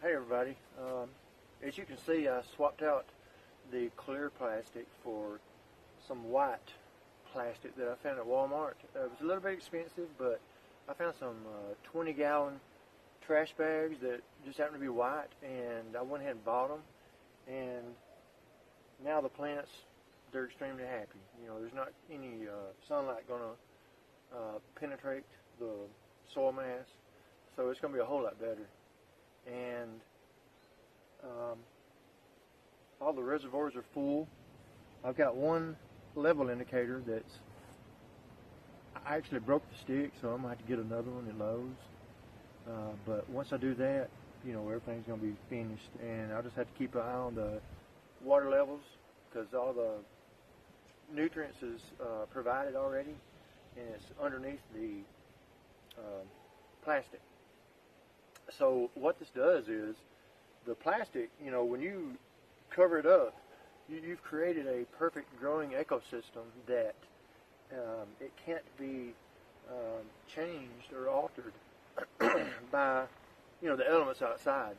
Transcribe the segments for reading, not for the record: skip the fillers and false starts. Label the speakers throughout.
Speaker 1: Hey everybody, as you can see, I swapped out the clear plastic for some white plastic that I found at Walmart. It was a little bit expensive, but I found some 20-gallon trash bags that just happened to be white, and I went ahead and bought them. And now the plants, they're extremely happy. You know, there's not any sunlight going to penetrate the soil mass, so it's going to be a whole lot better. And all the reservoirs are full. I've got one level indicator that's, I actually broke the stick, so I'm going to have to get another one at Lowe's. But once I do that, you know, everything's going to be finished, and I'll just have to keep an eye on the water levels, because all the nutrients is provided already, and it's underneath the plastic. So what this does is, the plastic, you know, when you cover it up, you've created a perfect growing ecosystem that it can't be changed or altered by, you know, the elements outside.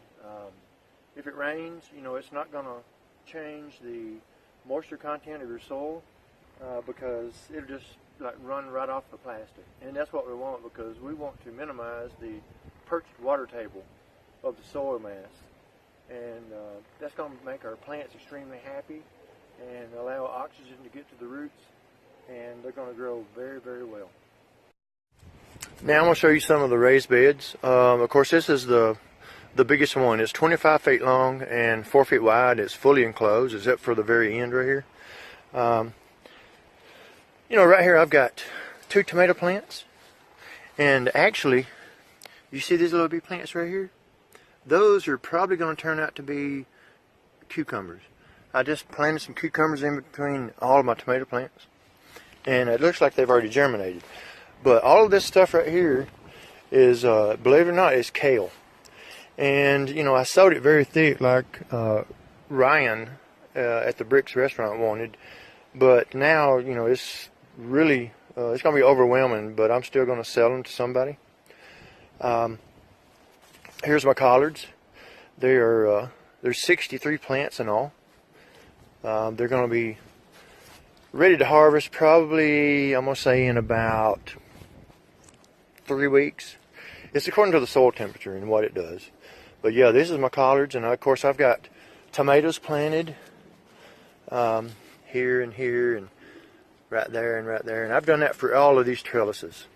Speaker 1: If it rains, you know, it's not going to change the moisture content of your soil because it'll just like run right off the plastic. And that's what we want, because we want to minimize the perched water table of the soil mass, and that's going to make our plants extremely happy and allow oxygen to get to the roots, and they're going to grow very, very well. Now I'm going to show you some of the raised beds. Of course, this is the biggest one. It's 25 feet long and 4 feet wide. It's fully enclosed except for the very end right here. You know, right here I've got 2 tomato plants, and actually, you see these little bitty plants right here? Those are probably going to turn out to be cucumbers. I just planted some cucumbers in between all of my tomato plants, and it looks like they've already germinated. But all of this stuff right here is, believe it or not, is kale. And, you know, I sowed it very thick like Ryan at the Bricks restaurant wanted. But now, you know, it's really, it's going to be overwhelming, but I'm still going to sell them to somebody. Here's my collards. There's 63 plants in all. They're going to be ready to harvest probably, I'm going to say, in about 3 weeks. It's according to the soil temperature and what it does. But yeah, this is my collards, and of course I've got tomatoes planted here and here and right there and right there, and I've done that for all of these trellises.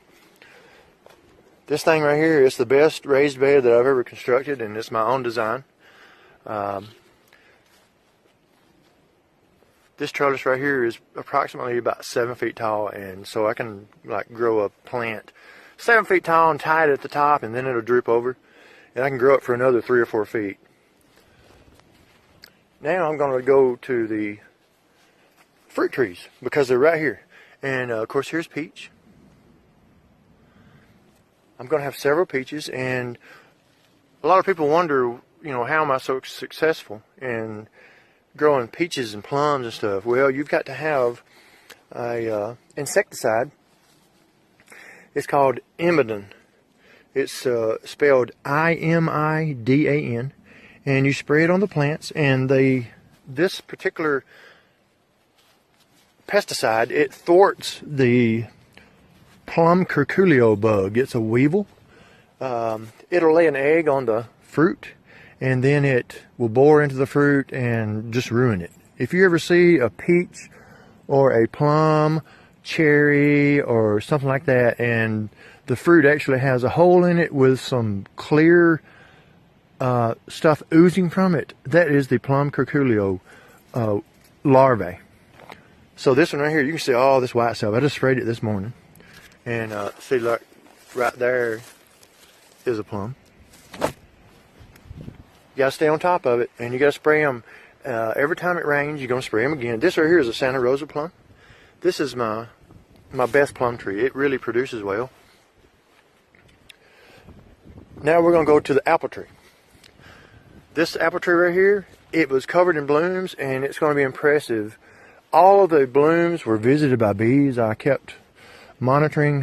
Speaker 1: This thing right here is the best raised bed that I've ever constructed, and it's my own design. This trellis right here is approximately about 7 feet tall, and so I can like grow a plant 7 feet tall and tie it at the top, and then it'll droop over, and I can grow it for another 3 or 4 feet. Now I'm going to go to the fruit trees, because they're right here. And of course, here's peach. I'm going to have several peaches, and a lot of people wonder, you know, how am I so successful in growing peaches and plums and stuff? Well, you've got to have a insecticide. It's called Imidan. It's spelled I-M-I-D-A-N, and you spray it on the plants, and this particular pesticide, it thwarts the plum curculio bug. It's a weevil. It'll lay an egg on the fruit, and then it will bore into the fruit and just ruin it. If you ever see a peach or a plum, cherry, or something like that, and the fruit actually has a hole in it with some clear stuff oozing from it, that is the plum curculio larvae. So this one right here, you can see all this white stuff. I just sprayed it this morning. And see, look, right there is a plum. You gotta stay on top of it, and you gotta spray them every time it rains. You're gonna spray them again. This right here is a Santa Rosa plum. This is my best plum tree. It really produces well. Now we're gonna go to the apple tree. This apple tree right here, it was covered in blooms, and it's gonna be impressive. All of the blooms were visited by bees. I kept monitoring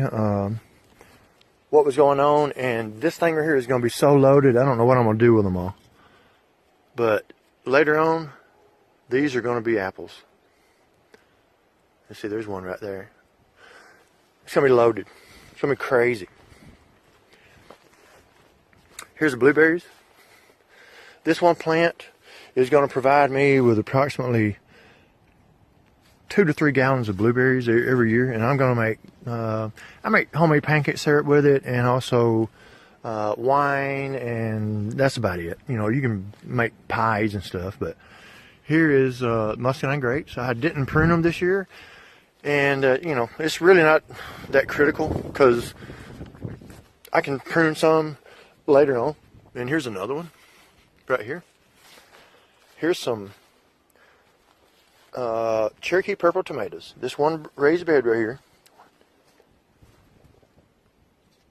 Speaker 1: what was going on, and this thing right here is going to be so loaded, I don't know what I'm going to do with them all. But later on, these are going to be apples. Let's see, there's one right there. It's going to be loaded. It's going to be crazy. Here's the blueberries. This one plant is going to provide me with approximately 2 to 3 gallons of blueberries every year, and I'm going to make I make homemade pancake syrup with it, and also wine, and that's about it. You know, you can make pies and stuff, but here is muscadine grapes. I didn't prune them this year, and you know, it's really not that critical because I can prune some later on. And here's another one right here. Here's some Cherokee purple tomatoes. This one raised bed right here.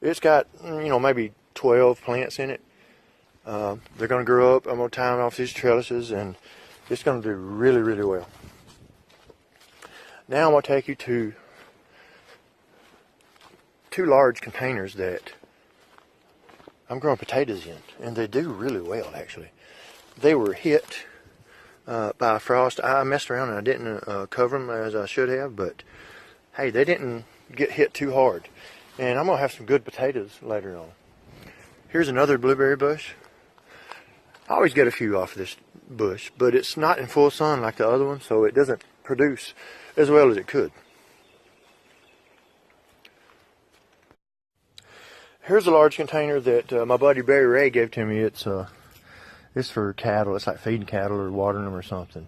Speaker 1: It's got, you know, maybe 12 plants in it. They're going to grow up. I'm going to tie them off these trellises, and it's going to do really, really well. Now I'm going to take you to 2 large containers that I'm growing potatoes in, and they do really well, actually. They were hit by frost. I messed around and I didn't cover them as I should have, but hey, they didn't get hit too hard. And I'm going to have some good potatoes later on. Here's another blueberry bush. I always get a few off of this bush, but it's not in full sun like the other one, so it doesn't produce as well as it could. Here's a large container that my buddy Barry Ray gave to me. It's for cattle. It's like feeding cattle or watering them or something.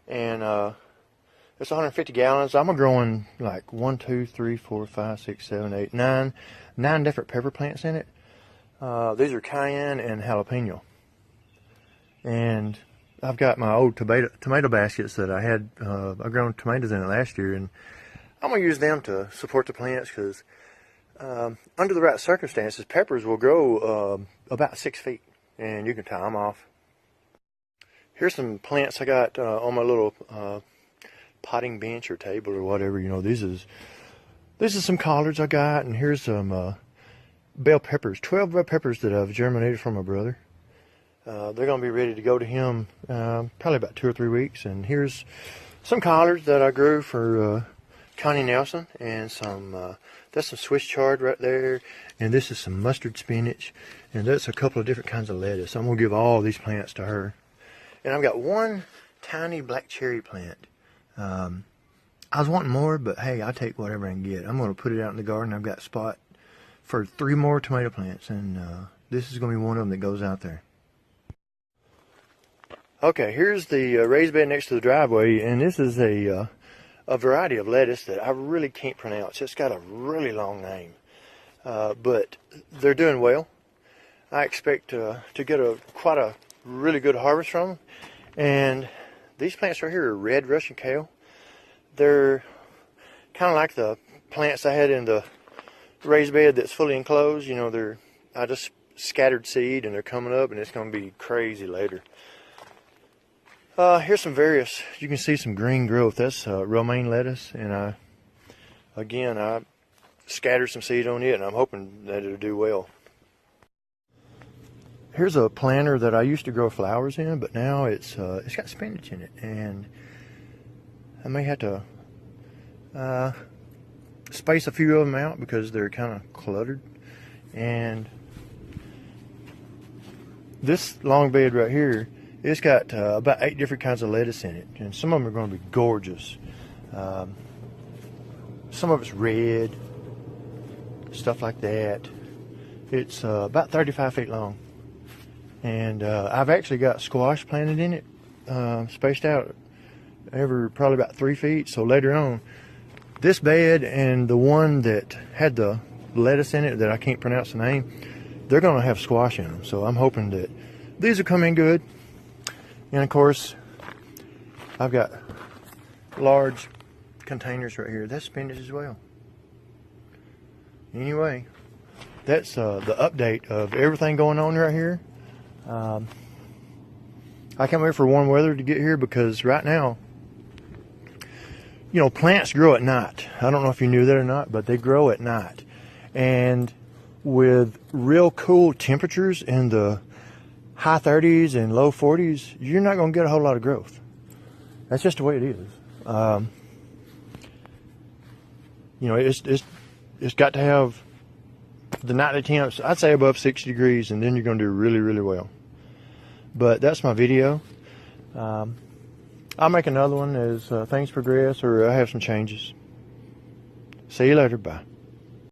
Speaker 1: And it's 150 gallons. I'm growing like 1, 2, 3, 4, 5, 6, 7, 8, 9 different pepper plants in it. These are cayenne and jalapeno. And I've got my old tomato baskets that I had. I've grown tomatoes in it last year, and I'm going to use them to support the plants because under the right circumstances, peppers will grow about 6 feet, and you can tie them off. Here's some plants I got on my little potting bench or table or whatever. You know, this is some collards I got, and here's some bell peppers, 12 bell peppers that I've germinated from my brother. They're going to be ready to go to him probably about 2 or 3 weeks. And here's some collards that I grew for Connie Nelson, and some that's some Swiss chard right there, and this is some mustard spinach, and that's a couple of different kinds of lettuce. I'm going to give all these plants to her. And I've got one tiny black cherry plant. I was wanting more, but hey, I'll take whatever I can get. I'm going to put it out in the garden. I've got a spot for 3 more tomato plants, and this is going to be one of them that goes out there. Okay, here's the raised bed next to the driveway, and this is a variety of lettuce that I really can't pronounce. It's got a really long name, but they're doing well. I expect to get quite a really good harvest from them. And these plants right here are red Russian kale. They're kind of like the plants I had in the raised bed that's fully enclosed. You know, I just scattered seed, and they're coming up, and it's going to be crazy later. Here's some various, you can see some green growth. That's romaine lettuce, and I scattered some seed on it, and I'm hoping that it'll do well. Here's a planter that I used to grow flowers in, but now it's got spinach in it, and I may have to space a few of them out because they're kind of cluttered. And this long bed right here, it's got about 8 different kinds of lettuce in it, and some of them are going to be gorgeous. Some of it's red, stuff like that. It's about 35 feet long, and I've actually got squash planted in it, spaced out probably about 3 feet. So later on, this bed and the one that had the lettuce in it that I can't pronounce the name, they're going to have squash in them. So I'm hoping that these will come in good. And of course, I've got large containers right here. That's spinach as well. Anyway, that's the update of everything going on right here. I can't wait for warm weather to get here, because right now, you know, plants grow at night. I don't know if you knew that or not, but they grow at night. And with real cool temperatures in the high 30s and low 40s, you're not going to get a whole lot of growth. That's just the way it is. You know, it's got to have the nightly temps, I'd say above 60 degrees, and then you're going to do really, really well. But that's my video. I'll make another one as things progress or I have some changes. See you later. Bye.